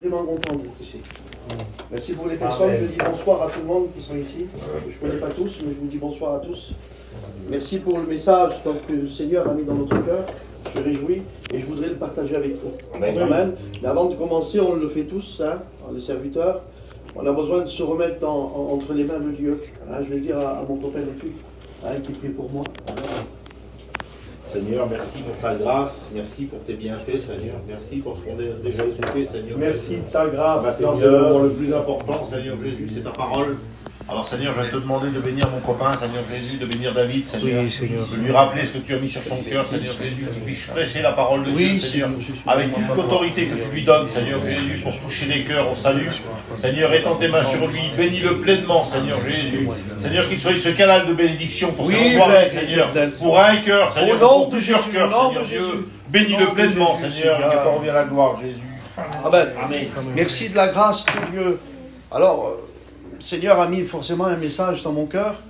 vraiment content d'être ici. Merci pour les personnes. Je dis bonsoir à tout le monde qui sont ici. Je ne connais pas tous, mais je vous dis bonsoir à tous. Merci pour le message que le Seigneur a mis dans notre cœur. Je me réjouis et je voudrais le partager avec vous. Amen. Mais avant de commencer, on le fait tous, hein, les serviteurs. On a besoin de se remettre entre les mains de Dieu. Hein, je vais dire à mon copain d'études qui prie pour moi. Seigneur, merci pour ta grâce, merci pour tes bienfaits, Seigneur, merci pour ce qu'on a déjà écouté, Seigneur. Merci de ta grâce. Maintenant, c'est le moment le plus important, Seigneur Jésus, c'est ta parole. Alors, Seigneur, je vais te demander de bénir mon copain, Seigneur Jésus, de bénir David, Seigneur. Oui, Seigneur. De lui rappeler ce que tu as mis sur son cœur, Seigneur Jésus, qu'il puisse prêcher la parole de Dieu, Seigneur, avec toute l'autorité que tu lui donnes, Seigneur Jésus, pour toucher les cœurs au salut. Seigneur, étends tes mains sur lui, bénis-le pleinement, Seigneur Jésus. Seigneur, qu'il soit ce canal de bénédiction pour cette soirée, Seigneur, pour un cœur, Seigneur, pour plusieurs cœurs, Seigneur Dieu. Bénis-le pleinement, Seigneur, et que t'en reviens la gloire, Jésus. Amen. Amen. Merci de la grâce de Dieu. Alors, le Seigneur a mis forcément un message dans mon cœur.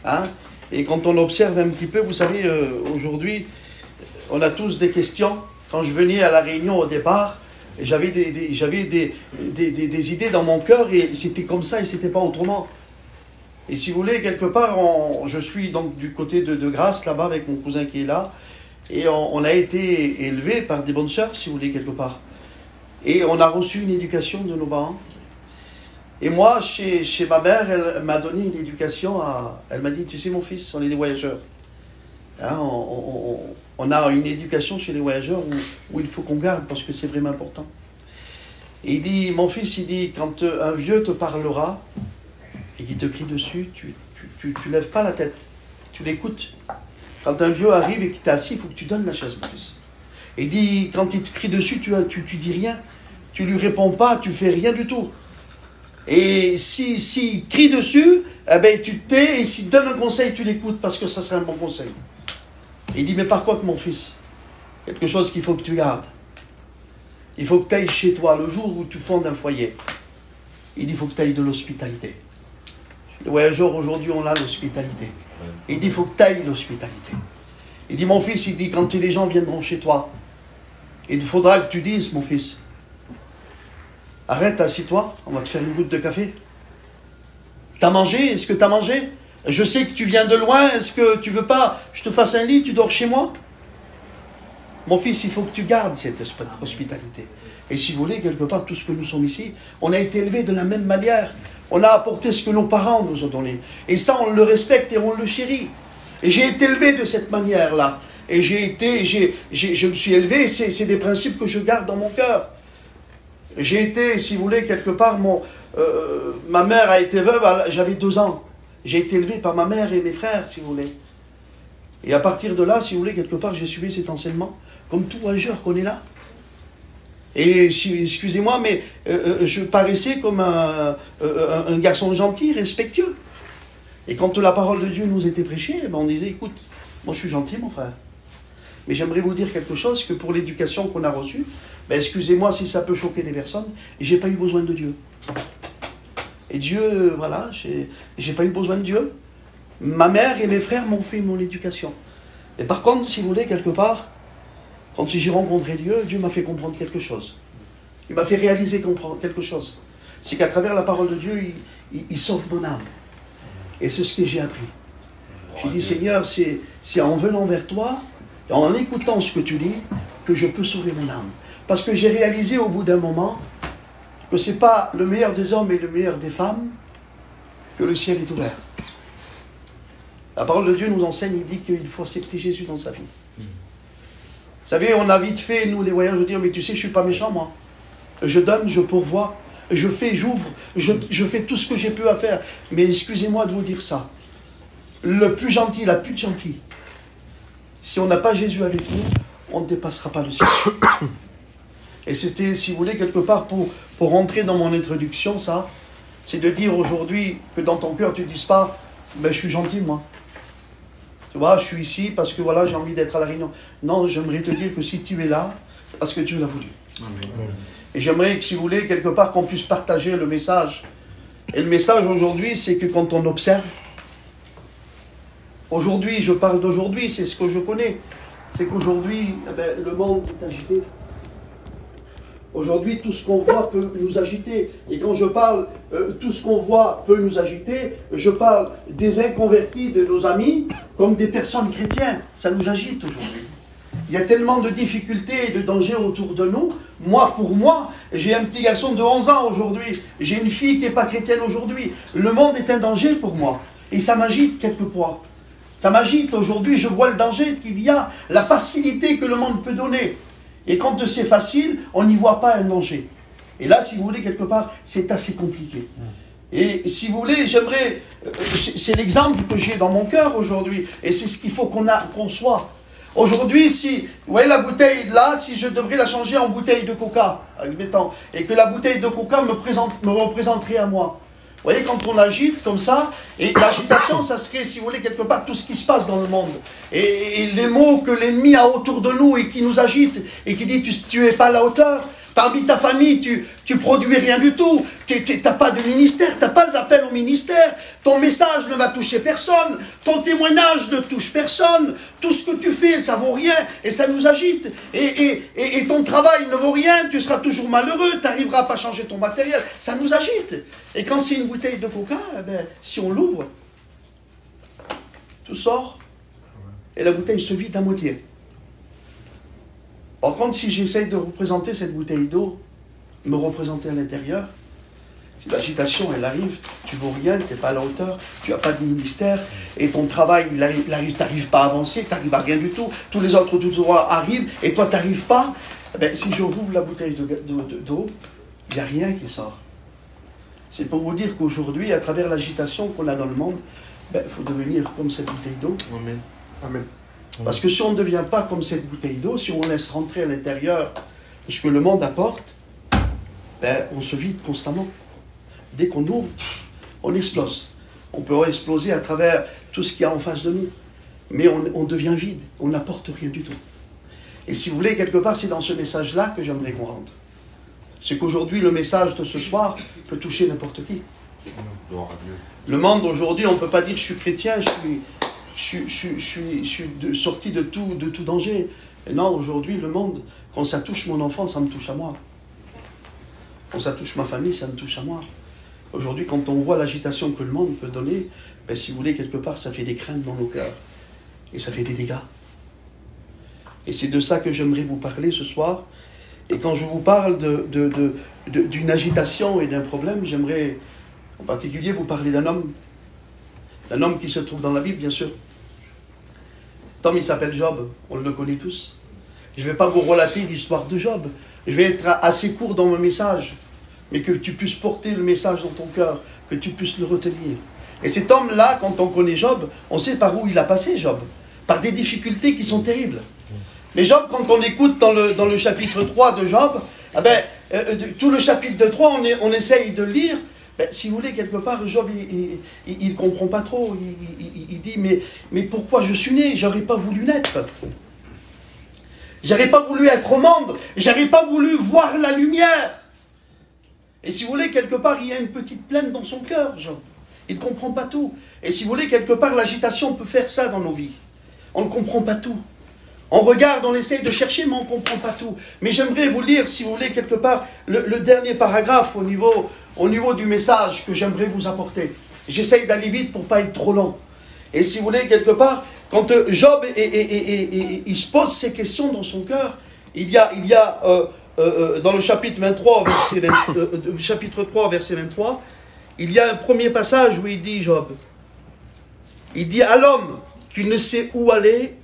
Hein, et quand on observe un petit peu, vous savez, aujourd'hui, on a tous des questions. Quand je venais à la réunion au départ, j'avais des idées dans mon cœur et c'était comme ça et c'était pas autrement. Et si vous voulez, quelque part, je suis donc du côté de Grasse, là-bas, avec mon cousin qui est là. Et on a été élevés par des bonnes sœurs, si vous voulez, quelque part. Et on a reçu une éducation de nos parents. Et moi, chez ma mère, elle m'a donné une éducation elle m'a dit, tu sais mon fils, on est des voyageurs. Hein, on a une éducation chez les voyageurs où il faut qu'on garde parce que c'est vraiment important. Et il dit, mon fils, il dit, quand un vieux te parlera et qu'il te crie dessus, tu lèves pas la tête, tu l'écoutes. Quand un vieux arrive et qu'il t'est assis, il faut que tu donnes la chaise, mon fils. Et il dit, quand il te crie dessus, tu dis rien, tu lui réponds pas, tu fais rien du tout. Et s'il crie dessus, eh ben, tu te tais, et s'il te donne un conseil, tu l'écoutes, parce que ça serait un bon conseil. Et il dit, mais par contre, mon fils, quelque chose qu'il faut que tu gardes. Il faut que tu ailles chez toi, le jour où tu fondes un foyer. Il dit, il faut que tu ailles de l'hospitalité. Les voyageurs, aujourd'hui, on a l'hospitalité. Et il dit, il faut que tu ailles l'hospitalité. Il dit, mon fils, il dit, quand les gens viendront chez toi, il faudra que tu dises, mon fils, arrête, assis-toi, on va te faire une goutte de café. T'as mangé? Est-ce que t'as mangé? Je sais que tu viens de loin, est-ce que tu veux pas je te fasse un lit, tu dors chez moi? Mon fils, il faut que tu gardes cette hospitalité. Et si vous voulez, quelque part, tout ce que nous sommes ici, on a été élevés de la même manière. On a apporté ce que nos parents nous ont donné. Et ça, on le respecte et on le chérit. Et j'ai été élevé de cette manière-là. Et je me suis élevé, c'est des principes que je garde dans mon cœur. J'ai été, si vous voulez, quelque part, ma mère a été veuve, j'avais 2 ans. J'ai été élevé par ma mère et mes frères, si vous voulez. Et à partir de là, si vous voulez, quelque part, j'ai suivi cet enseignement, comme tout voyageur qu'on est là. Et excusez-moi, mais je paraissais comme un garçon gentil, respectueux. Et quand la parole de Dieu nous était prêchée, on disait, écoute, moi je suis gentil, mon frère. Mais j'aimerais vous dire quelque chose, que pour l'éducation qu'on a reçue, excusez-moi si ça peut choquer des personnes, j'ai pas eu besoin de Dieu. Et Dieu, voilà, j'ai pas eu besoin de Dieu. Ma mère et mes frères m'ont fait mon éducation. Et par contre, si vous voulez, quelque part, quand j'ai rencontré Dieu, Dieu m'a fait comprendre quelque chose. Il m'a fait réaliser quelque chose. C'est qu'à travers la parole de Dieu, il sauve mon âme. Et c'est ce que j'ai appris. J'ai dit, Seigneur, c'est en venant vers toi, et en écoutant ce que tu dis, que je peux sauver mon âme. Parce que j'ai réalisé au bout d'un moment que ce n'est pas le meilleur des hommes et le meilleur des femmes que le ciel est ouvert. La parole de Dieu nous enseigne, il dit qu'il faut accepter Jésus dans sa vie. Vous savez, on a vite fait, nous les voyageurs, de dire, mais tu sais, je ne suis pas méchant, moi. Je donne, je pourvois, je fais, j'ouvre, je fais tout ce que j'ai pu à faire. Mais excusez-moi de vous dire ça. Le plus gentil, la plus gentille, si on n'a pas Jésus avec nous, on ne dépassera pas le ciel. Et c'était, si vous voulez, quelque part, pour rentrer dans mon introduction, ça, c'est de dire aujourd'hui que dans ton cœur, tu ne dises pas, je suis gentil, moi. Tu vois, je suis ici parce que voilà, j'ai envie d'être à la réunion. Non, j'aimerais te dire que si tu es là, c'est parce que Dieu l'a voulu. Amen. Et j'aimerais que, si vous voulez, quelque part, qu'on puisse partager le message. Et le message aujourd'hui, c'est que quand on observe, aujourd'hui, je parle d'aujourd'hui, c'est ce que je connais. C'est qu'aujourd'hui, le monde est agité. Aujourd'hui, tout ce qu'on voit peut nous agiter. Et quand je parle, tout ce qu'on voit peut nous agiter, je parle des inconvertis, de nos amis, comme des personnes chrétiennes. Ça nous agite aujourd'hui. Il y a tellement de difficultés et de dangers autour de nous. Moi, pour moi, j'ai un petit garçon de 11 ans aujourd'hui. J'ai une fille qui n'est pas chrétienne aujourd'hui. Le monde est un danger pour moi. Et ça m'agite quelquefois. Ça m'agite aujourd'hui. Je vois le danger qu'il y a, la facilité que le monde peut donner. Et quand c'est facile, on n'y voit pas un danger. Et là, si vous voulez, quelque part, c'est assez compliqué. Et si vous voulez, j'aimerais... C'est l'exemple que j'ai dans mon cœur aujourd'hui. Et c'est ce qu'il faut qu'on soit. Aujourd'hui, si, vous voyez la bouteille là, si je devrais la changer en bouteille de coca, admettons, et que la bouteille de coca me représenterait à moi. Vous voyez, quand on agite comme ça, et l'agitation, ça serait, si vous voulez, quelque part, tout ce qui se passe dans le monde. Et les mots que l'ennemi a autour de nous et qui nous agitent, et qui dit, tu n'es pas à la hauteur. Parmi ta famille, tu produis rien du tout. Tu n'as pas de ministère, tu n'as pas d'appel au ministère. Ton message ne va toucher personne. Ton témoignage ne touche personne. Tout ce que tu fais, ça vaut rien et ça nous agite. Et ton travail ne vaut rien. Tu seras toujours malheureux. Tu n'arriveras pas à changer ton matériel. Ça nous agite. Et quand c'est une bouteille de coca, eh ben, si on l'ouvre, tout sort et la bouteille se vide à moitié. Par contre, si j'essaye de représenter cette bouteille d'eau, me représenter à l'intérieur, si l'agitation, elle arrive, tu ne vaux rien, tu n'es pas à la hauteur, tu n'as pas de ministère, et ton travail, tu n'arrives pas à avancer, tu n'arrives à rien du tout, tous les autres tout droit arrivent, et toi, tu n'arrives pas, ben, si je rouvre la bouteille d'eau, il n'y a rien qui sort. C'est pour vous dire qu'aujourd'hui, à travers l'agitation qu'on a dans le monde, ben, faut devenir comme cette bouteille d'eau. Amen. Amen. Parce que si on ne devient pas comme cette bouteille d'eau, si on laisse rentrer à l'intérieur ce que le monde apporte, ben, on se vide constamment. Dès qu'on ouvre, on explose. On peut exploser à travers tout ce qu'il y a en face de nous. Mais on devient vide, on n'apporte rien du tout. Et si vous voulez, quelque part, c'est dans ce message-là que j'aimerais qu'on rentre. C'est qu'aujourd'hui, le message de ce soir peut toucher n'importe qui. Le monde aujourd'hui, on ne peut pas dire je suis chrétien, je suis sorti de tout danger. Et non, aujourd'hui, le monde, quand ça touche mon enfant, ça me touche à moi. Quand ça touche ma famille, ça me touche à moi. Aujourd'hui, quand on voit l'agitation que le monde peut donner, ben, si vous voulez, quelque part, ça fait des craintes dans nos cœurs. Et ça fait des dégâts. Et c'est de ça que j'aimerais vous parler ce soir. Et quand je vous parle d'une agitation et d'un problème, j'aimerais en particulier vous parler d'un homme. D'un homme qui se trouve dans la Bible, bien sûr. Cet homme, il s'appelle Job. On le connaît tous. Je ne vais pas vous relater l'histoire de Job. Je vais être assez court dans mon message. Mais que tu puisses porter le message dans ton cœur. Que tu puisses le retenir. Et cet homme-là, quand on connaît Job, on sait par où il a passé, Job. Par des difficultés qui sont terribles. Mais Job, quand on écoute dans le chapitre 3 de Job, eh ben, tout le chapitre 3, on essaye de le lire. Ben, si vous voulez, quelque part, Job, il ne comprend pas trop. Il dit, mais pourquoi je suis né? J'aurais pas voulu naître. J'aurais pas voulu être au monde. J'aurais pas voulu voir la lumière. Et si vous voulez, quelque part, il y a une petite plainte dans son cœur, Job. Il ne comprend pas tout. Et si vous voulez, quelque part, l'agitation peut faire ça dans nos vies. On ne comprend pas tout. On regarde, on essaye de chercher, mais on ne comprend pas tout. Mais j'aimerais vous lire, si vous voulez, quelque part, le dernier paragraphe au niveau du message que j'aimerais vous apporter. J'essaye d'aller vite pour ne pas être trop long. Et si vous voulez, quelque part, quand Job il se pose ces questions dans son cœur, il y a dans le chapitre 3, verset 23, il y a un premier passage où il dit, Job, il dit à l'homme qu'il ne sait où aller,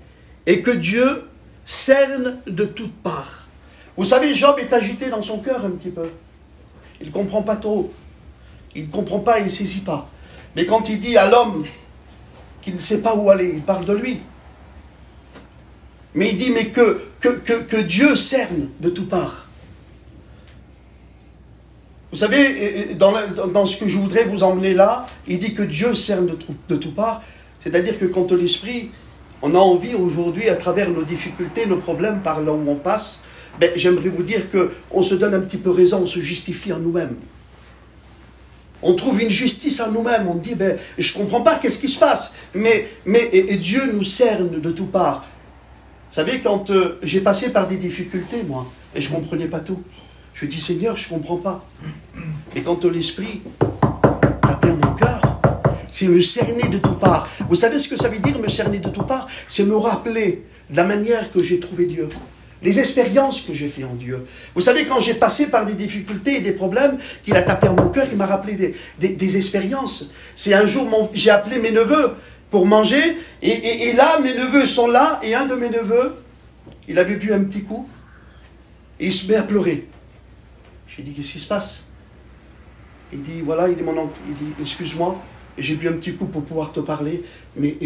et que Dieu cerne de toutes parts. Vous savez, Job est agité dans son cœur un petit peu. Il ne comprend pas trop. Il ne comprend pas, il ne saisit pas. Mais quand il dit à l'homme qu'il ne sait pas où aller, il parle de lui. Mais il dit, mais que Dieu cerne de toutes parts. Vous savez, dans ce que je voudrais vous emmener là, il dit que Dieu cerne de toutes parts. C'est-à-dire que quand l'esprit... On a envie aujourd'hui, à travers nos difficultés, nos problèmes, par là où on passe, ben, j'aimerais vous dire qu'on se donne un petit peu raison, on se justifie en nous-mêmes. On trouve une justice en nous-mêmes, on dit, ben, je ne comprends pas qu'est-ce qui se passe, mais Dieu nous cerne de toutes parts. Vous savez, quand j'ai passé par des difficultés, moi, et je ne comprenais pas tout. Je dis, Seigneur, je ne comprends pas. Et quand l'Esprit tapait à mon cœur, c'est me cerner de toutes parts. Vous savez ce que ça veut dire, me cerner de toutes parts? C'est me rappeler de la manière que j'ai trouvé Dieu. Les expériences que j'ai fait en Dieu. Vous savez, quand j'ai passé par des difficultés et des problèmes, qu'il a tapé à mon cœur, il m'a rappelé des expériences. C'est un jour, j'ai appelé mes neveux pour manger, et là, mes neveux sont là, et un de mes neveux, il avait bu un petit coup, et il se met à pleurer. J'ai dit, qu'est-ce qui se passe? Il dit, voilà, il dit, mon oncle, il dit, excuse-moi, j'ai bu un petit coup pour pouvoir te parler, mais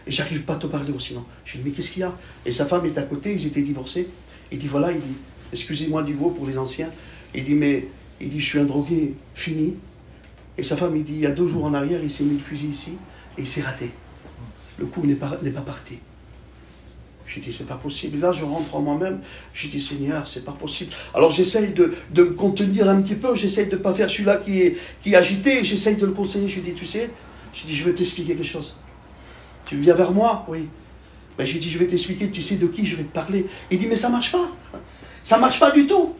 j'arrive pas à te parler aussi, non. J'ai dit, mais qu'est-ce qu'il y a? Et sa femme est à côté, ils étaient divorcés. Il dit, voilà, il dit, excusez-moi du mot pour les anciens. Il dit, mais, il dit, je suis un drogué fini. Et sa femme, il dit, il y a 2 jours en arrière, il s'est mis le fusil ici, et il s'est raté. Le coup n'est pas parti. J'ai dit, c'est pas possible. Et là, je rentre en moi-même. J'ai dit, Seigneur, c'est pas possible. Alors, j'essaye de me contenir un petit peu. J'essaye de ne pas faire celui-là qui est agité. J'essaye de le conseiller. Je dis, tu sais, j'ai dit, je vais t'expliquer quelque chose. Tu viens vers moi? Oui. Ben, j'ai dit, je vais t'expliquer. Tu sais de qui je vais te parler? Il dit, mais ça marche pas. Ça marche pas du tout.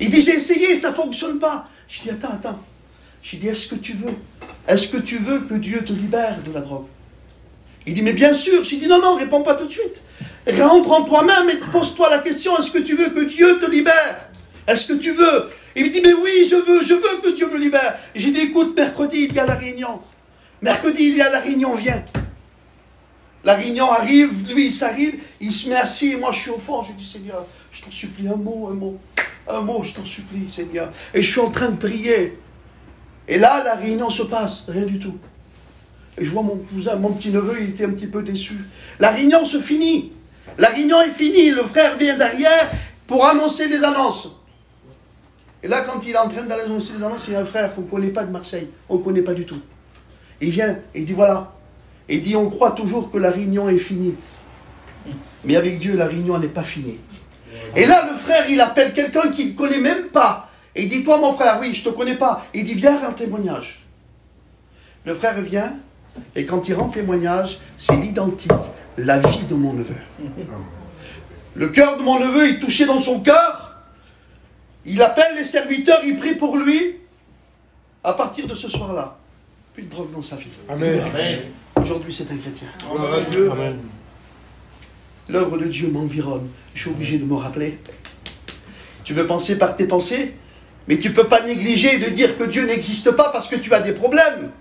Il dit, j'ai essayé, ça fonctionne pas. J'ai dit, attends. J'ai dit, est-ce que tu veux que Dieu te libère de la drogue? Il dit, mais bien sûr. J'ai dit, non, réponds pas tout de suite. Rentre en toi-même et pose-toi la question, est-ce que tu veux que Dieu te libère? Est-ce que tu veux? Il me dit, mais oui, je veux que Dieu me libère. J'ai dit, écoute, mercredi, il y a la réunion. Mercredi, il y a la réunion, viens. La réunion arrive, lui, il s'arrive, il se met assis, et moi, je suis au fond. Je dis, Seigneur, je t'en supplie, un mot, je t'en supplie, Seigneur. Et je suis en train de prier. Et là, la réunion se passe, rien du tout. Et je vois mon cousin, mon petit-neveu, il était un petit peu déçu. La réunion se finit. La réunion est finie, le frère vient derrière pour annoncer les annonces. Et là, quand il est en train d'annoncer les annonces, il y a un frère qu'on ne connaît pas de Marseille, on ne connaît pas du tout. Il vient et il dit, voilà. Et il dit, on croit toujours que la réunion est finie. Mais avec Dieu, la réunion n'est pas finie. Et là, le frère, il appelle quelqu'un qu'il ne connaît même pas. Et il dit, toi, mon frère, oui, je ne te connais pas. Et il dit, viens rendre témoignage. Le frère vient, et quand il rend témoignage, c'est l'identique. La vie de mon neveu. Le cœur de mon neveu est touché dans son cœur. Il appelle les serviteurs, il prie pour lui. À partir de ce soir-là, plus de drogue dans sa vie. Amen. Aujourd'hui, c'est un chrétien. Amen. L'œuvre de Dieu m'environne. Je suis obligé de me rappeler. Tu veux penser par tes pensées, mais tu ne peux pas négliger de dire que Dieu n'existe pas parce que tu as des problèmes.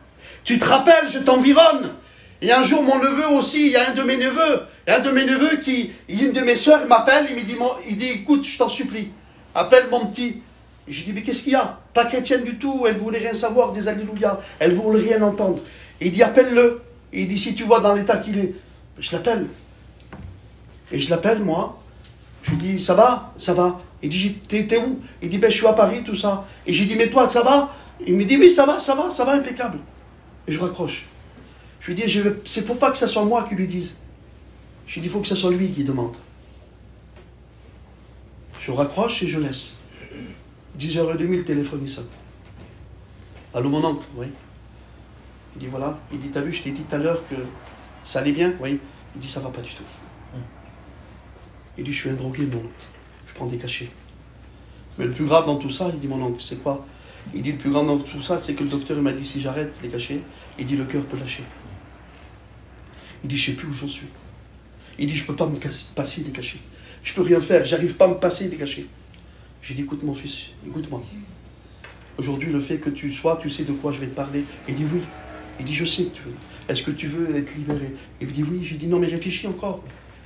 Tu te rappelles, je t'environne. Et un jour, mon neveu aussi, il y a un de mes neveux qui, une de mes soeurs m'appelle, il dit, écoute, je t'en supplie, appelle mon petit. Et je dis, mais qu'est-ce qu'il y a? Pas chrétienne du tout, elle voulait rien savoir des alléluia, elle voulait rien entendre. Et il dit, appelle-le. Et il dit, si tu vois dans l'état qu'il est, je l'appelle. Et je l'appelle, moi. Je lui dis, ça va? Ça va. Il dit, t'es où? Il dit, ben, je suis à Paris, tout ça. Et j'ai dit, mais toi, ça va? Il me dit, oui, ça va, impeccable. Et je raccroche. Je lui dis, c'est pour pas que ce soit moi qui lui dise. Je lui dis, il faut que ce soit lui qui demande. Je raccroche et je laisse. 10h30, le téléphone il sonne. Allô, mon oncle? Oui. Il dit, voilà. Il dit, t'as vu, je t'ai dit tout à l'heure que ça allait bien? Oui. Il dit, ça va pas du tout. Il dit, je suis un drogué, mon oncle. Je prends des cachets. Mais le plus grave dans tout ça, il dit, mon oncle, c'est quoi? Il dit, le plus grave dans tout ça, c'est que le docteur il m'a dit, si j'arrête les cachets, il dit, le cœur peut lâcher. Il dit, je ne sais plus où j'en suis. Il dit, je ne peux pas me passer des cachets. Je ne peux rien faire, j'arrive pas à me passer des cachets. J'ai dit, écoute mon fils, écoute-moi. Aujourd'hui, le fait que tu sais de quoi je vais te parler. Il dit, oui. Il dit, je sais que tu veux. Est-ce que tu veux être libéré? Il me dit, oui. J'ai dit, non, mais réfléchis encore.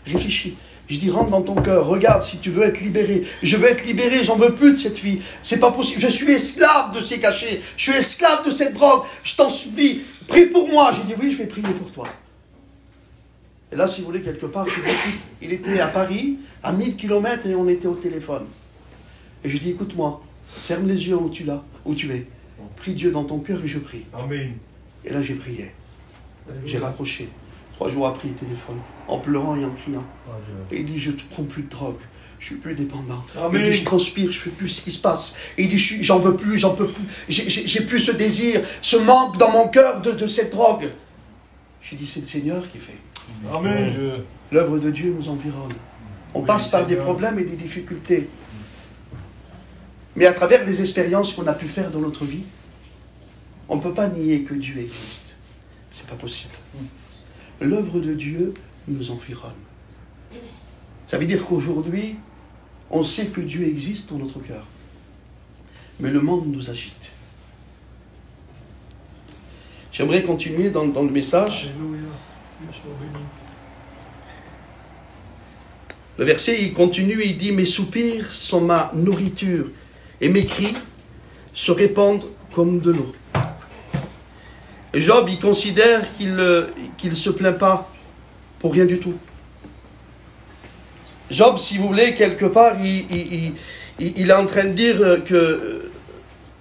Réfléchis. Je dis, rentre dans ton cœur, regarde si tu veux être libéré. Je veux être libéré, j'en veux plus de cette vie. C'est pas possible. Je suis esclave de ces cachets. Je suis esclave de cette drogue. Je t'en supplie, prie pour moi. J'ai dit, oui, je vais prier pour toi. Et là, si vous voulez, quelque part, j'ai dit, écoute, il était à Paris, à 1000 km, et on était au téléphone. Et je dis, écoute-moi, ferme les yeux où tu es. Prie Dieu dans ton cœur et je prie. Amen. Et là, j'ai prié. J'ai raccroché. 3 jours après, il téléphone, en pleurant et en criant. Et il dit, je ne prends plus de drogue. Je suis plus dépendant. Amen. Il dit, je transpire, je ne sais plus ce qui se passe. Et il dit, j'en veux plus, j'en peux plus. J'ai plus ce désir, ce manque dans mon cœur de cette drogue. J'ai dit, c'est le Seigneur qui fait. Amen. L'œuvre de Dieu nous environne. On passe par des problèmes et des difficultés. Mais à travers les expériences qu'on a pu faire dans notre vie, on ne peut pas nier que Dieu existe. C'est pas possible. L'œuvre de Dieu nous environne. Ça veut dire qu'aujourd'hui, on sait que Dieu existe dans notre cœur. Mais le monde nous agite. J'aimerais continuer dans le message. Le verset, il continue, il dit « Mes soupirs sont ma nourriture et mes cris se répandent comme de l'eau. » Job, il considère qu'il ne se plaint pas pour rien du tout. Job, si vous voulez, quelque part, il est en train de dire que...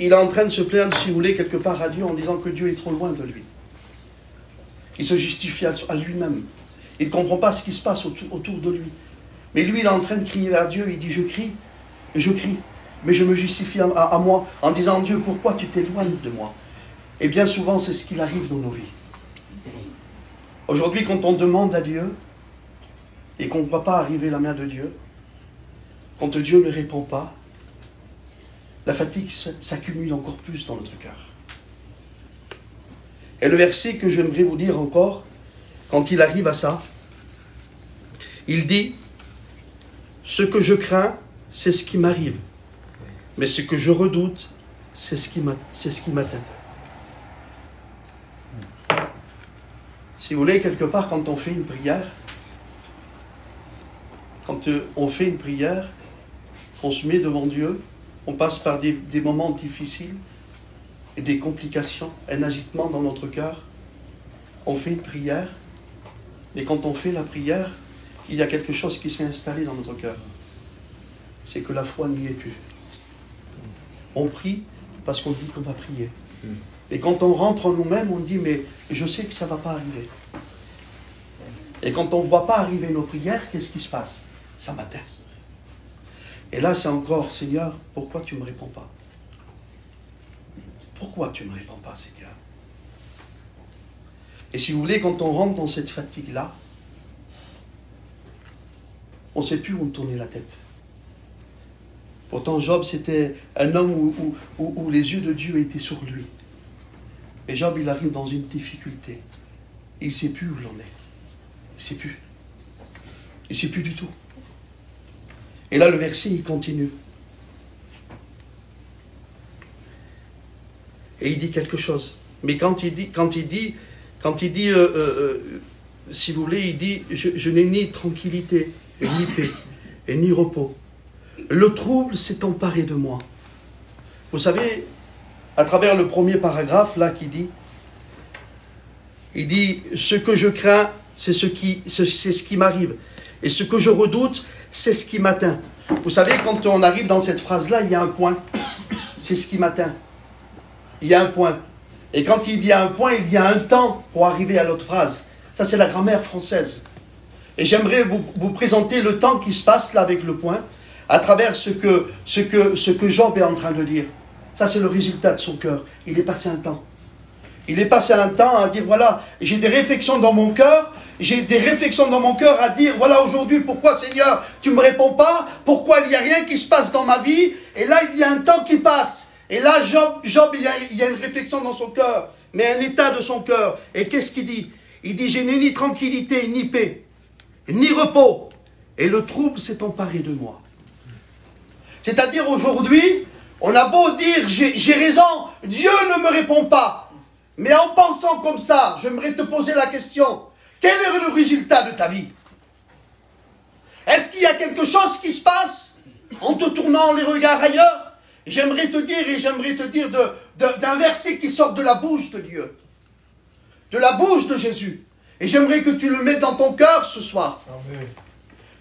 Il est en train de se plaindre, si vous voulez, quelque part à Dieu, en disant que Dieu est trop loin de lui. Il se justifie à lui-même. Il ne comprend pas ce qui se passe autour de lui. Mais lui, il est en train de crier vers Dieu, il dit « Je crie, mais je me justifie à moi, en disant « Dieu, pourquoi tu t'éloignes de moi ?» Et bien souvent, c'est ce qu'il arrive dans nos vies. Aujourd'hui, quand on demande à Dieu, et qu'on ne voit pas arriver la main de Dieu, quand Dieu ne répond pas, la fatigue s'accumule encore plus dans notre cœur. Et le verset que j'aimerais vous dire encore, quand il arrive à ça, il dit « Ce que je crains, c'est ce qui m'arrive. Mais ce que je redoute, c'est ce qui m'atteint. » Si vous voulez, quelque part, quand on fait une prière, on se met devant Dieu, on passe par des moments difficiles et des complications, un agitement dans notre cœur. On fait une prière, et quand on fait la prière, il y a quelque chose qui s'est installé dans notre cœur. C'est que la foi n'y est plus. On prie parce qu'on dit qu'on va prier. Et quand on rentre en nous-mêmes, on dit, mais je sais que ça ne va pas arriver. Et quand on ne voit pas arriver nos prières, qu'est-ce qui se passe? Ça m'atteint. Et là, c'est encore, Seigneur, pourquoi tu ne me réponds pas? Pourquoi tu ne me réponds pas, Seigneur? Et si vous voulez, quand on rentre dans cette fatigue-là, on ne sait plus où tourner la tête. Pourtant, Job, c'était un homme où les yeux de Dieu étaient sur lui. Et Job, il arrive dans une difficulté. Il ne sait plus où l'on est. Il ne sait plus. Il ne sait plus du tout. Et là, le verset, il continue. Et il dit quelque chose. Mais quand il dit, si vous voulez, il dit, je n'ai ni tranquillité, ni paix, et ni repos. Le trouble s'est emparé de moi. Vous savez, à travers le premier paragraphe, là, il dit, ce que je crains, c'est ce qui m'arrive. Et ce que je redoute, c'est ce qui m'atteint. Vous savez, quand on arrive dans cette phrase-là, il y a un point. C'est ce qui m'atteint. Il y a un point. Et quand il y a un point, il y a un temps pour arriver à l'autre phrase. Ça, c'est la grammaire française. Et j'aimerais vous présenter le temps qui se passe là avec le point, à travers ce que Job est en train de dire. Ça, c'est le résultat de son cœur. Il est passé un temps. Il est passé un temps à dire, voilà, j'ai des réflexions dans mon cœur, à dire, voilà, aujourd'hui, pourquoi, Seigneur, tu ne me réponds pas? Pourquoi il n'y a rien qui se passe dans ma vie? Et là, il y a un temps qui passe. Et là, Job, il y a une réflexion dans son cœur, mais un état de son cœur. Et qu'est-ce qu'il dit? Il dit, je n'ai ni tranquillité, ni paix, ni repos. Et le trouble s'est emparé de moi. C'est-à-dire, aujourd'hui, on a beau dire, j'ai raison, Dieu ne me répond pas. Mais en pensant comme ça, j'aimerais te poser la question. Quel est le résultat de ta vie? Est-ce qu'il y a quelque chose qui se passe en te tournant les regards ailleurs? J'aimerais te dire d'un verset qui sort de la bouche de Dieu, de la bouche de Jésus. Et j'aimerais que tu le mettes dans ton cœur ce soir. Amen.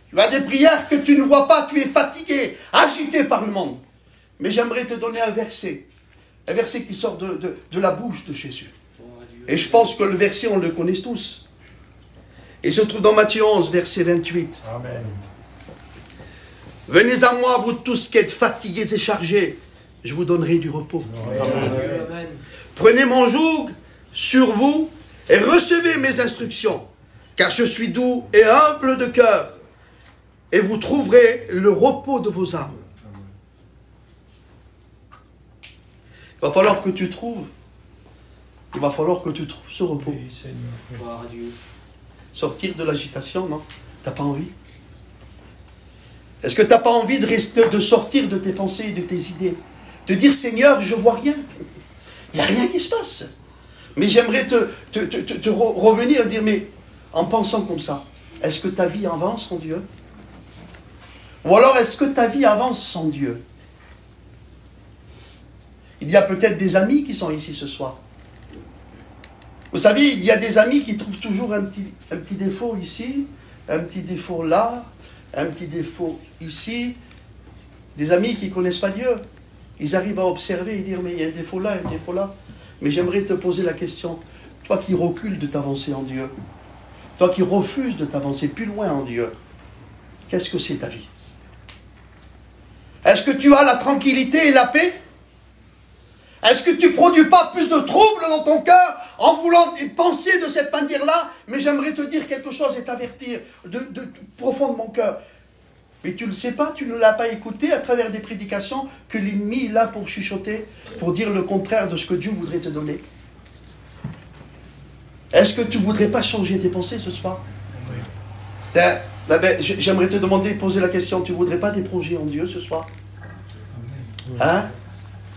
Tu as des prières que tu ne vois pas, tu es fatigué, agité par le monde. Mais j'aimerais te donner un verset qui sort de la bouche de Jésus. Et je pense que le verset, on le connaît tous. Et se trouve dans Matthieu 11, verset 28. Amen. Venez à moi, vous tous qui êtes fatigués et chargés, je vous donnerai du repos. Amen. Prenez mon joug sur vous et recevez mes instructions, car je suis doux et humble de cœur, et vous trouverez le repos de vos âmes. Il va falloir que tu trouves. Il va falloir que tu trouves ce repos. Oui, Seigneur. Gloire à Dieu. Sortir de l'agitation, non? T'as pas envie? Est-ce que t'as pas envie de sortir de tes pensées, de tes idées? De dire, Seigneur, je vois rien. Il n'y a rien qui se passe. Mais j'aimerais te revenir et dire, mais en pensant comme ça, est-ce que ta vie avance sans Dieu? Ou alors est-ce que ta vie avance sans Dieu? Il y a peut-être des amis qui sont ici ce soir. Vous savez, il y a des amis qui trouvent toujours un petit défaut ici, un petit défaut là, un petit défaut ici. Des amis qui ne connaissent pas Dieu. Ils arrivent à observer et dire, mais il y a un défaut là, un défaut là. Mais j'aimerais te poser la question, toi qui recules de t'avancer en Dieu, toi qui refuses de t'avancer plus loin en Dieu, qu'est-ce que c'est ta vie? Est-ce que tu as la tranquillité et la paix? Est-ce que tu ne produis pas plus de troubles dans ton cœur en voulant penser de cette manière-là? Mais j'aimerais te dire quelque chose et t'avertir de profond de mon cœur. Mais tu ne le sais pas, tu ne l'as pas écouté à travers des prédications que l'ennemi est là pour chuchoter, pour dire le contraire de ce que Dieu voudrait te donner. Est-ce que tu ne voudrais pas changer tes pensées ce soir? Oui. J'aimerais te demander, poser la question, tu ne voudrais pas des projets en Dieu ce soir? Hein?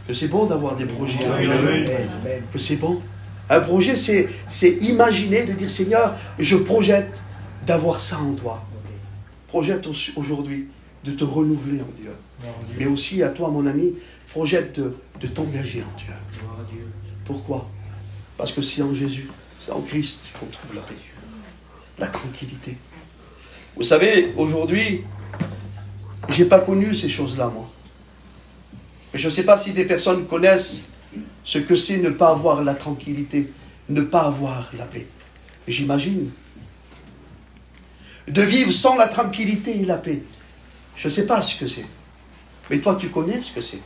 Que c'est bon d'avoir des projets en Dieu. Que c'est bon. Un projet, c'est imaginer, de dire, Seigneur, je projette d'avoir ça en toi. Projette aujourd'hui de te renouveler en Dieu. Mais aussi à toi, mon ami, projette de t'engager en Dieu. Pourquoi? Parce que c'est en Jésus, c'est en Christ qu'on trouve la paix, la tranquillité. Vous savez, aujourd'hui, je n'ai pas connu ces choses-là, moi. Mais je ne sais pas si des personnes connaissent ce que c'est ne pas avoir la tranquillité, ne pas avoir la paix. J'imagine. De vivre sans la tranquillité et la paix. Je ne sais pas ce que c'est. Mais toi, tu connais ce que c'est.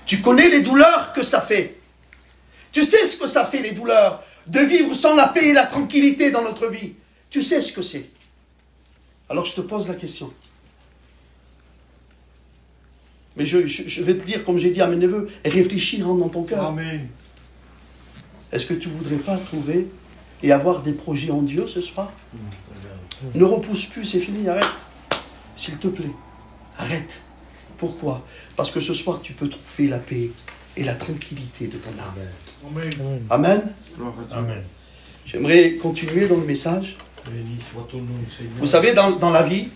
Tu connais les douleurs que ça fait. Tu sais ce que ça fait, les douleurs, de vivre sans la paix et la tranquillité dans notre vie. Tu sais ce que c'est. Alors je te pose la question. Mais je vais te dire, comme j'ai dit à mes neveux, réfléchis, rentre dans ton cœur. Amen. Est-ce que tu ne voudrais pas trouver et avoir des projets en Dieu ce soir? Ne repousse plus, c'est fini, arrête. S'il te plaît, arrête. Pourquoi? Parce que ce soir, tu peux trouver la paix et la tranquillité de ton âme. Amen. Amen. Amen. J'aimerais continuer dans le message. Béni soit ton nom, Seigneur. Vous savez, dans la vie,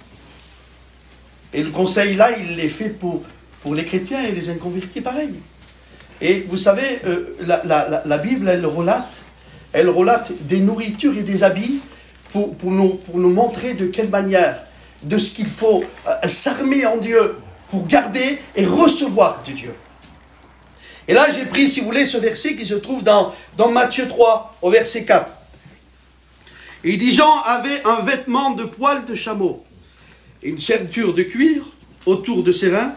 et le conseil là, il est fait pour les chrétiens et les inconvertis pareil. Et vous savez, la Bible, elle relate des nourritures et des habits pour nous montrer de quelle manière, de ce qu'il faut s'armer en Dieu pour garder et recevoir de Dieu. Et là, j'ai pris, si vous voulez, ce verset qui se trouve dans Matthieu 3, au verset 4. Et il dit, Jean avait un vêtement de poil de chameau et une ceinture de cuir autour de ses reins,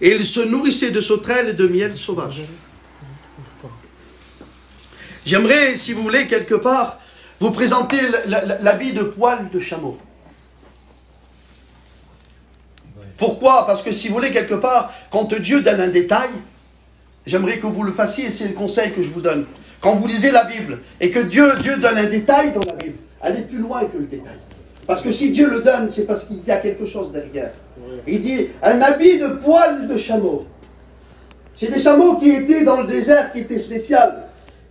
et il se nourrissait de sauterelles et de miel sauvage. J'aimerais, si vous voulez, quelque part, vous présenter l'habit de poil de chameau. Pourquoi? Parce que si vous voulez, quelque part, quand Dieu donne un détail, j'aimerais que vous le fassiez, et c'est le conseil que je vous donne. Quand vous lisez la Bible, et que Dieu donne un détail dans la Bible, allez plus loin que le détail. Parce que si Dieu le donne, c'est parce qu'il y a quelque chose derrière. Il dit, un habit de poil de chameau. C'est des chameaux qui étaient dans le désert, qui étaient spéciaux.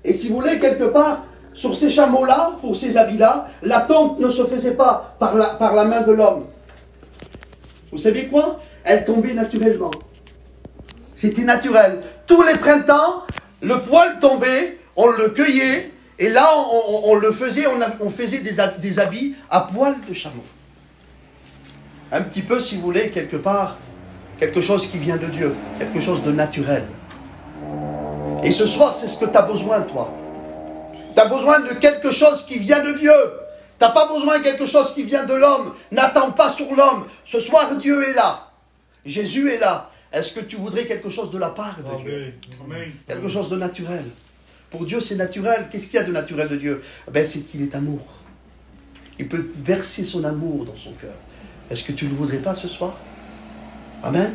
Et si vous voulez, quelque part, sur ces chameaux-là, pour ces habits-là, la tente ne se faisait pas par la main de l'homme. Vous savez quoi? Elle tombait naturellement. C'était naturel. Tous les printemps, le poil tombait, on le cueillait, et là, on le faisait, on faisait des habits à poil de chameau. Un petit peu, si vous voulez, quelque part, quelque chose qui vient de Dieu, quelque chose de naturel. Et ce soir, c'est ce que tu as besoin, toi. Tu as besoin de quelque chose qui vient de Dieu. Tu n'as pas besoin de quelque chose qui vient de l'homme. N'attends pas sur l'homme. Ce soir, Dieu est là. Jésus est là. Est-ce que tu voudrais quelque chose de la part de Dieu? Amen. Quelque chose de naturel. Pour Dieu, c'est naturel. Qu'est-ce qu'il y a de naturel de Dieu? C'est qu'il est amour. Il peut verser son amour dans son cœur. Est-ce que tu ne le voudrais pas ce soir? Amen.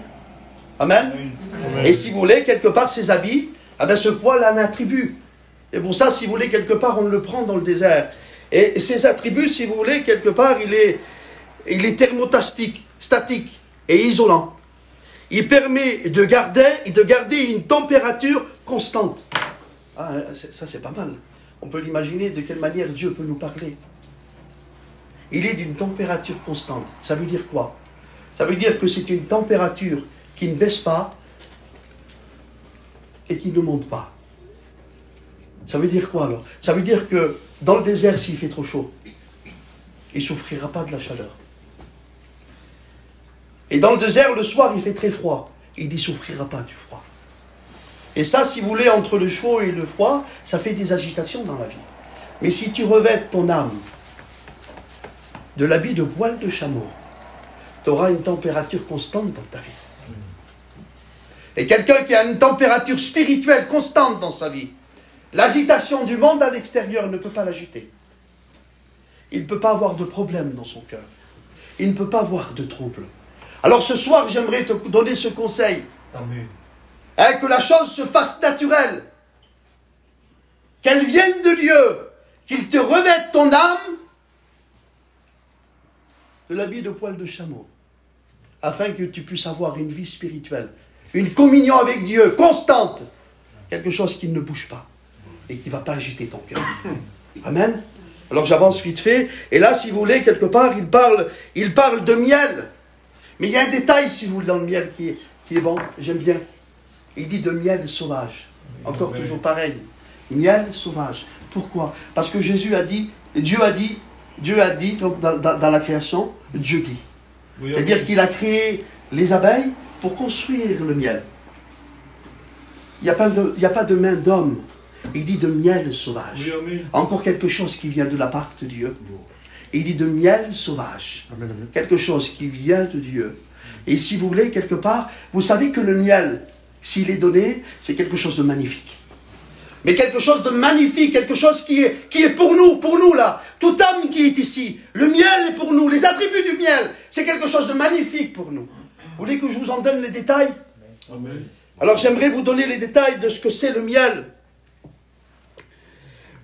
Amen. Et si vous voulez, quelque part, ses habits, eh bien, ce poil a un attribut. Et pour ça, si vous voulez, quelque part, on le prend dans le désert. Et ses attributs, si vous voulez, quelque part, il est thermostatique, statique et isolant. Il permet de garder une température constante. Ah, ça, c'est pas mal. On peut l'imaginer de quelle manière Dieu peut nous parler. Il est d'une température constante. Ça veut dire quoi? Ça veut dire que c'est une température qui ne baisse pas et qui ne monte pas. Ça veut dire quoi alors? Ça veut dire que dans le désert, s'il fait trop chaud, il ne souffrira pas de la chaleur. Et dans le désert, le soir, il fait très froid. Il ne souffrira pas du froid. Et ça, si vous voulez, entre le chaud et le froid, ça fait des agitations dans la vie. Mais si tu revêtes ton âme de l'habit de poil de chameau, tu auras une température constante dans ta vie. Et quelqu'un qui a une température spirituelle constante dans sa vie, l'agitation du monde à l'extérieur ne peut pas l'agiter. Il ne peut pas avoir de problème dans son cœur. Il ne peut pas avoir de trouble. Alors ce soir, j'aimerais te donner ce conseil. Amen. Hein, que la chose se fasse naturelle. Qu'elle vienne de Dieu. Qu'il te revête ton âme de l'habit de poil de chameau. Afin que tu puisses avoir une vie spirituelle. Une communion avec Dieu constante. Quelque chose qui ne bouge pas. Et qui ne va pas agiter ton cœur. Amen. Alors j'avance vite fait. Et là, si vous voulez, quelque part, il parle de miel. Mais il y a un détail, si vous voulez, dans le miel qui est bon. J'aime bien. Il dit de miel sauvage. Encore toujours pareil. Miel sauvage. Pourquoi? Parce que Dieu a dit, donc dans la création, Dieu dit. C'est-à-dire qu'il a créé les abeilles pour construire le miel. Il n'y a pas de main d'homme. Il dit de miel sauvage. Encore quelque chose qui vient de la part de Dieu. Il dit de miel sauvage. Quelque chose qui vient de Dieu. Et si vous voulez, quelque part, vous savez que le miel, s'il est donné, c'est quelque chose de magnifique. Mais quelque chose de magnifique, quelque chose qui est pour nous là. Toute âme qui est ici. Le miel est pour nous. Les attributs du miel, c'est quelque chose de magnifique pour nous. Vous voulez que je vous en donne les détails? Amen. Alors j'aimerais vous donner les détails de ce que c'est le miel.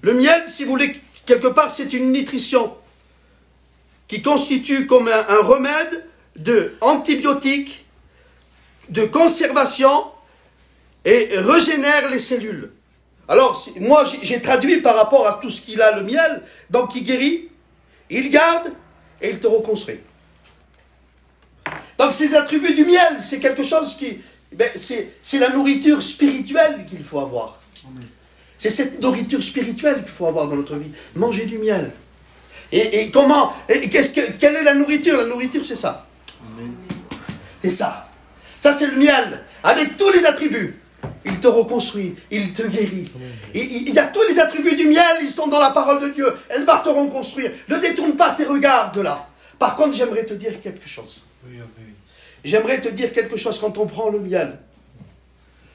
Le miel, si vous voulez, quelque part, c'est une nutrition qui constitue comme un remède de antibiotique, de conservation et régénère les cellules. Alors, moi, j'ai traduit par rapport à tout ce qu'il a, le miel, donc il guérit, il garde et il te reconstruit. Donc, ces attributs du miel, c'est quelque chose qui... c'est la nourriture spirituelle qu'il faut avoir. C'est cette nourriture spirituelle qu'il faut avoir dans notre vie. Manger du miel. Et comment... quelle est la nourriture? La nourriture, c'est ça. C'est ça. Ça, c'est le miel. Avec tous les attributs. Il te reconstruit. Il te guérit. Il y a tous les attributs du miel. Ils sont dans la parole de Dieu. Elle va te reconstruire. Ne détourne pas tes regards de là. Par contre, j'aimerais te dire quelque chose. J'aimerais te dire quelque chose quand on prend le miel.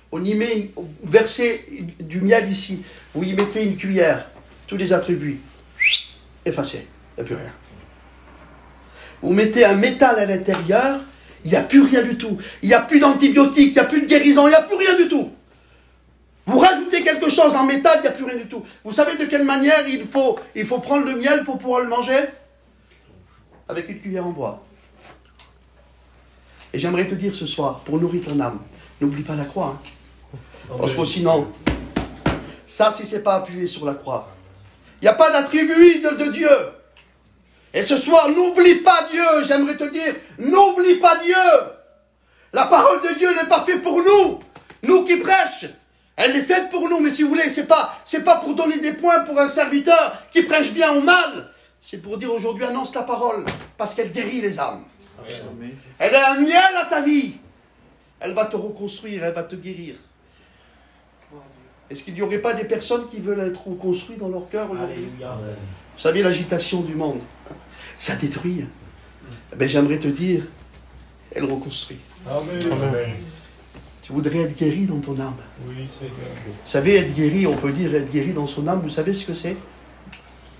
On y met, versez du miel ici. Vous y mettez une cuillère. Tous les attributs. Effacés. Il n'y a plus rien. Vous mettez un métal à l'intérieur. Il n'y a plus rien du tout. Il n'y a plus d'antibiotiques. Il n'y a plus de guérison. Il n'y a plus rien du tout. Vous rajoutez quelque chose en métal. Il n'y a plus rien du tout. Vous savez de quelle manière il faut prendre le miel pour pouvoir le manger? Avec une cuillère en bois. Et j'aimerais te dire ce soir, pour nourrir ton âme, n'oublie pas la croix. Parce que sinon, ça, si ce n'est pas appuyé sur la croix, il n'y a pas d'attribut de Dieu. Et ce soir, n'oublie pas Dieu, j'aimerais te dire, n'oublie pas Dieu. La parole de Dieu n'est pas faite pour nous. Nous qui prêchons, elle est faite pour nous. Mais si vous voulez, c'est pas pour donner des points pour un serviteur qui prêche bien ou mal. C'est pour dire aujourd'hui, annonce la parole, parce qu'elle guérit les âmes. Amen. Elle est un miel à ta vie. Elle va te reconstruire, elle va te guérir. Est-ce qu'il n'y aurait pas des personnes qui veulent être reconstruites dans leur cœur aujourd'hui? Vous savez, l'agitation du monde, ça détruit. Ben, j'aimerais te dire, elle reconstruit. Amen. Tu voudrais être guéri dans ton âme. Oui, Seigneur. Vous savez, être guéri, on peut dire être guéri dans son âme, vous savez ce que c'est?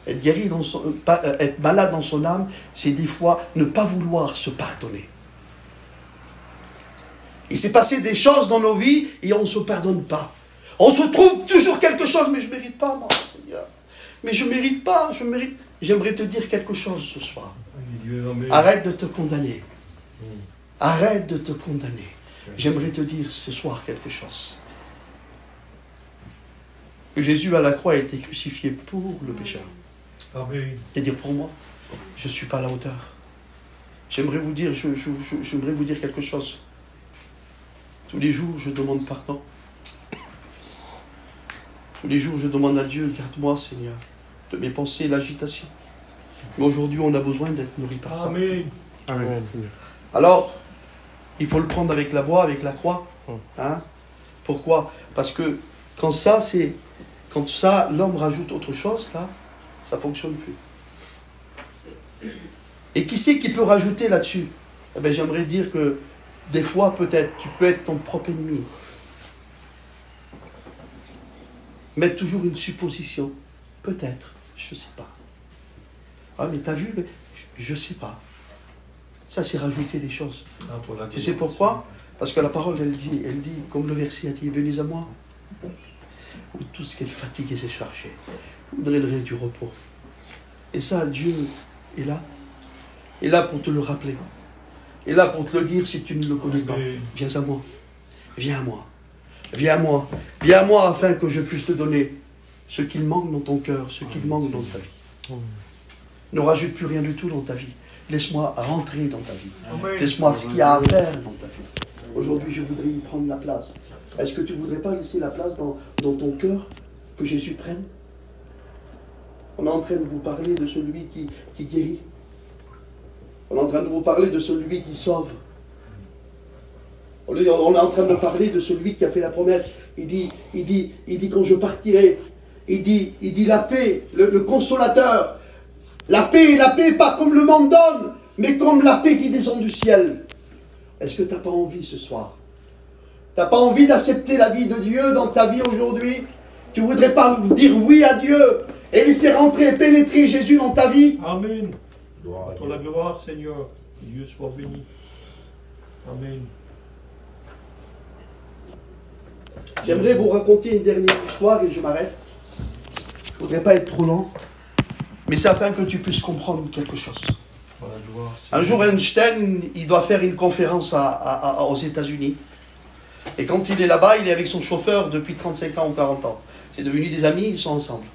Être guéri dans son, être malade dans son âme, c'est des fois ne pas vouloir se pardonner. Il s'est passé des choses dans nos vies et on ne se pardonne pas. On se trouve toujours quelque chose, mais je ne mérite pas, moi, Seigneur. Mais je ne mérite pas, je mérite. J'aimerais te dire quelque chose ce soir. Arrête de te condamner. Arrête de te condamner. J'aimerais te dire ce soir quelque chose. Que Jésus à la croix a été crucifié pour le pécheur. Amen. Et dire pour moi, je ne suis pas à la hauteur. J'aimerais vous dire, j'aimerais vous dire quelque chose. Tous les jours, je demande pardon. Tous les jours, je demande à Dieu, garde-moi, Seigneur, de mes pensées et l'agitation. Mais aujourd'hui, on a besoin d'être nourri par ça. Amen. Amen. Alors, il faut le prendre avec la bois, avec la croix. Hein? Pourquoi? Parce que quand ça, l'homme rajoute autre chose, là, ça ne fonctionne plus. Et qui c'est qui peut rajouter là-dessus? Eh bien, j'aimerais dire que des fois, peut-être, tu peux être ton propre ennemi. Mettre toujours une supposition. Peut-être, je ne sais pas. Ah, mais t'as vu, je ne sais pas. Ça, c'est rajouter des choses. Tu sais pourquoi? Parce que la parole, elle dit, comme le verset a dit, venez à moi. Où tout ce qui est fatigué, c'est chargé. Vous donnerez du repos. Et ça, Dieu est là. Il est là pour te le rappeler. Il est là pour te le dire si tu ne le connais pas. Viens à moi. Viens à moi. Viens à moi. Viens à moi afin que je puisse te donner ce qu'il manque dans ton cœur, ce qu'il manque dans ta vie. Ne rajoute plus rien du tout dans ta vie. Laisse-moi rentrer dans ta vie. Laisse-moi ce qu'il y a à faire dans ta vie. Aujourd'hui, je voudrais y prendre la place. Est-ce que tu ne voudrais pas laisser la place dans ton cœur que Jésus prenne? On est en train de vous parler de celui qui guérit. On est en train de vous parler de celui qui sauve. On est en train de parler de celui qui a fait la promesse. Il dit quand je partirai, il dit la paix, le consolateur. La paix, pas comme le monde donne, mais comme la paix qui descend du ciel. Est-ce que tu n'as pas envie ce soir? Tu n'as pas envie d'accepter la vie de Dieu dans ta vie aujourd'hui? Tu ne voudrais pas dire oui à Dieu et laisser rentrer et pénétrer Jésus dans ta vie? Amen. Pour la gloire, Seigneur. Dieu soit béni. Amen. J'aimerais vous raconter une dernière histoire et je m'arrête. Je ne voudrais pas être trop lent, mais c'est afin que tu puisses comprendre quelque chose. Un jour, Einstein, il doit faire une conférence aux États-Unis. Et quand il est là-bas, il est avec son chauffeur depuis 35 ans ou 40 ans. C'est devenu des amis, ils sont ensemble.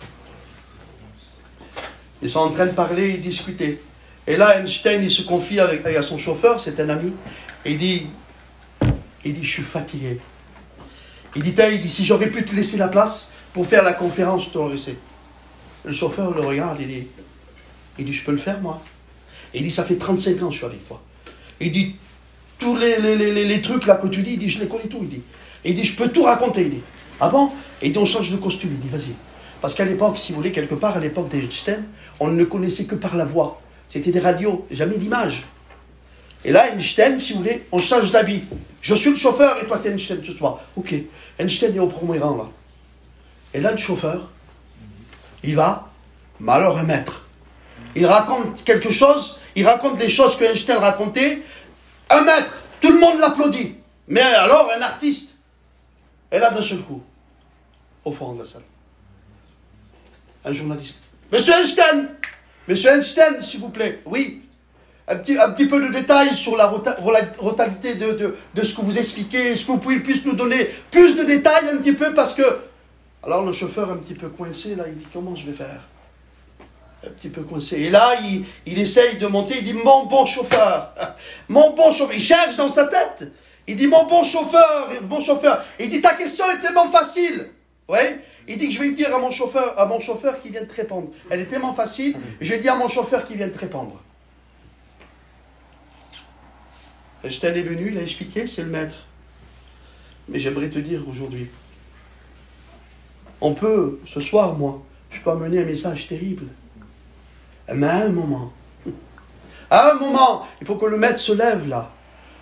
Ils sont en train de parler et discuter. Et là, Einstein, il se confie à son chauffeur, c'est un ami, et il dit, je suis fatigué. Il dit, si j'aurais pu te laisser la place pour faire la conférence, je te l'aurais laissé. Le chauffeur le regarde, il dit, je peux le faire, moi. Et il dit, ça fait 35 ans que je suis avec toi. Il dit, tous les trucs là que tu dis, il dit, je les connais tout, il dit. Et il dit, je peux tout raconter, il dit. Ah bon? Et il dit, on change de costume, il dit, vas-y. Parce qu'à l'époque, si vous voulez, quelque part, à l'époque d'Einstein, on ne connaissait que par la voix. C'était des radios, jamais d'image. Et là, Einstein, si vous voulez, on change d'habit. Je suis le chauffeur et toi, t'es Einstein ce soir. Ok, Einstein est au premier rang, là. Et là, le chauffeur, il va, mais alors un maître. Il raconte quelque chose, il raconte les choses que Einstein racontait. Un maître, tout le monde l'applaudit. Mais alors, un artiste. Et là, d'un seul coup, au fond de la salle, un journaliste. Monsieur Einstein, s'il vous plaît, oui. Un petit peu de détails sur la rotalité de ce que vous expliquez. Est-ce que vous pouvez plus nous donner plus de détails un petit peu parce que... Alors le chauffeur un petit peu coincé, là, il dit, comment je vais faire? Un petit peu coincé. Et là, il essaye de monter, il dit, mon bon chauffeur, il cherche dans sa tête. Il dit, mon bon chauffeur. Il dit, ta question est tellement facile. Ouais. Il dit que je vais dire à mon chauffeur qui vient te répondre. Elle est tellement facile, je vais dire à mon chauffeur qui vient te répondre. Einstein est venu, il a expliqué, c'est le maître. Mais j'aimerais te dire aujourd'hui, on peut, ce soir, moi, je peux amener un message terrible. Mais à un moment, il faut que le maître se lève là.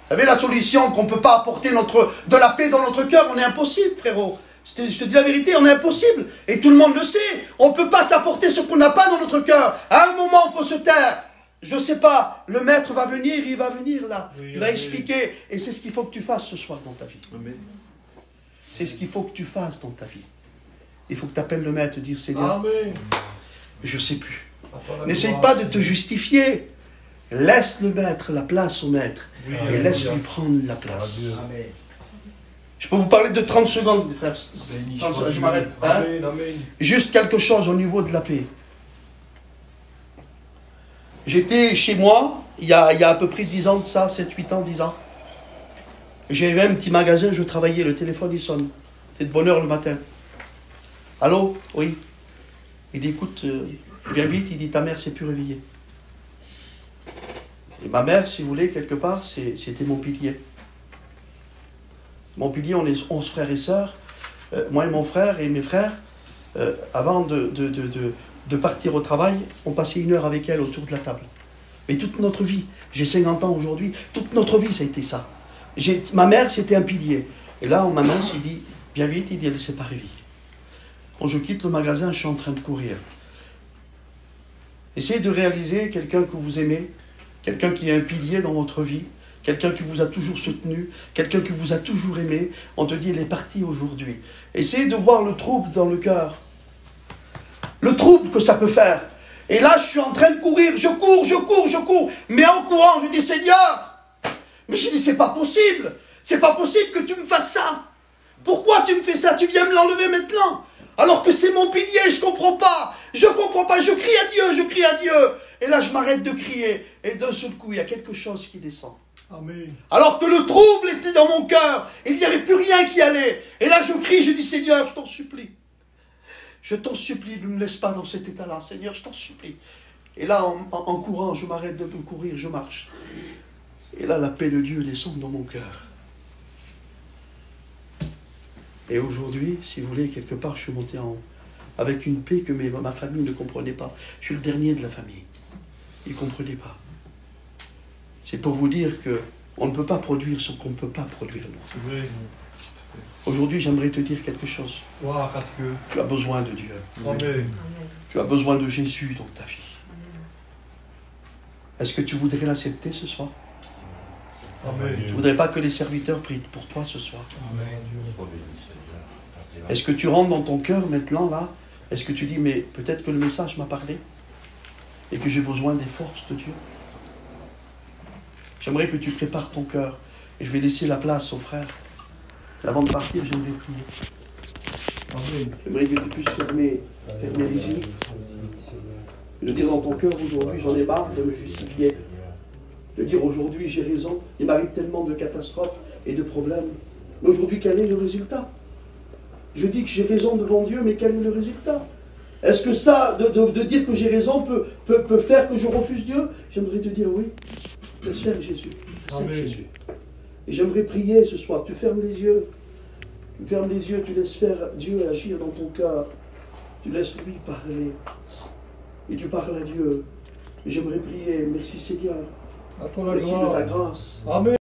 Vous savez, la solution qu'on ne peut pas apporter de la paix dans notre cœur, on est impossible, frérot. Je te dis la vérité, on est impossible. Et tout le monde le sait. On ne peut pas s'apporter ce qu'on n'a pas dans notre cœur. À un moment, il faut se taire. Je ne sais pas, le maître va venir, il va venir là. Oui, il va amen. expliquer. Et c'est ce qu'il faut que tu fasses ce soir dans ta vie. Amen. C'est ce qu'il faut que tu fasses dans ta vie. Il faut que tu appelles le maître et dire, Seigneur, Amen. je ne sais plus. Attends la N'essaye gloire. pas de te justifier. Laisse le maître, la place au maître. Oui, Et alléluia. laisse-lui prendre la place. Amen. Je peux vous parler de 30 secondes, mes frères. 30 secondes, je m'arrête. Hein? Amen, amen. Juste quelque chose au niveau de la paix. J'étais chez moi, il y a à peu près 10 ans de ça, 7, 8 ans, 10 ans. J'avais un petit magasin, je travaillais, le téléphone il sonne. C'est de bonne heure le matin. Allô? Oui. Il dit, écoute, viens vite, il dit, ta mère s'est plus réveillée. Et ma mère, si vous voulez, quelque part, c'était mon pilier. Mon pilier, on est 11 frères et sœurs. Moi et mon frère et mes frères, avant de partir au travail, on passait 1 heure avec elle autour de la table. Mais toute notre vie, j'ai 50 ans aujourd'hui, toute notre vie, ça a été ça. Ma mère, c'était un pilier. Et là, on m'annonce, il dit, viens vite, il dit, elle ne s'est pas réveillée. Quand je quitte le magasin, je suis en train de courir. Essayez de réaliser quelqu'un que vous aimez, quelqu'un qui est un pilier dans votre vie, quelqu'un qui vous a toujours soutenu, quelqu'un qui vous a toujours aimé. On te dit, elle est partie aujourd'hui. Essayez de voir le trouble dans le cœur. Le trouble que ça peut faire. Et là, je suis en train de courir, je cours. Mais en courant, je dis, Seigneur, mais je dis, c'est pas possible. C'est pas possible que tu me fasses ça. Pourquoi tu me fais ça? Tu viens me l'enlever maintenant. Alors que c'est mon pilier, je comprends pas. Je crie à Dieu. Et là, je m'arrête de crier. Et d'un seul coup, il y a quelque chose qui descend. Amen. Alors que le trouble était dans mon cœur. Il n'y avait plus rien qui allait. Et là, je crie, je dis, Seigneur, je t'en supplie. Je t'en supplie, ne me laisse pas dans cet état-là. Seigneur, je t'en supplie. Et là, en courant, je m'arrête de courir, je marche. Et là, la paix de Dieu descend dans mon cœur. Et aujourd'hui, si vous voulez, quelque part, je suis monté en haut. Avec une paix que ma famille ne comprenait pas. Je suis le dernier de la famille. Ils ne comprenaient pas. C'est pour vous dire qu'on ne peut pas produire ce qu'on ne peut pas produire nous. Oui. Aujourd'hui, j'aimerais te dire quelque chose. Gloire à Dieu. Tu as besoin de Dieu. Amen. Tu as besoin de Jésus dans ta vie. Est-ce que tu voudrais l'accepter ce soir? Amen. Tu ne voudrais pas que les serviteurs prient pour toi ce soir? Est-ce que tu rentres dans ton cœur maintenant là? Est-ce que tu dis, mais peut-être que le message m'a parlé et que j'ai besoin des forces de Dieu? J'aimerais que tu prépares ton cœur et je vais laisser la place aux frères. Et avant de partir, j'aimerais prier. Amen. J'aimerais que tu puisses fermer les yeux. Et de dire dans ton cœur, aujourd'hui, j'en ai marre de me justifier. De dire, aujourd'hui, j'ai raison. Il m'arrive tellement de catastrophes et de problèmes. Mais aujourd'hui, quel est le résultat? Je dis que j'ai raison devant Dieu, mais quel est le résultat? Est-ce que ça, de dire que j'ai raison, peut faire que je refuse Dieu? J'aimerais te dire oui. Laisse faire Jésus. C'est Jésus. Et j'aimerais prier ce soir. Tu fermes les yeux. Tu fermes les yeux, tu laisses faire Dieu agir dans ton cœur. Tu laisses lui parler. Et tu parles à Dieu. Et j'aimerais prier. Merci Seigneur. À toi la Merci de gloire. ta grâce. Amen.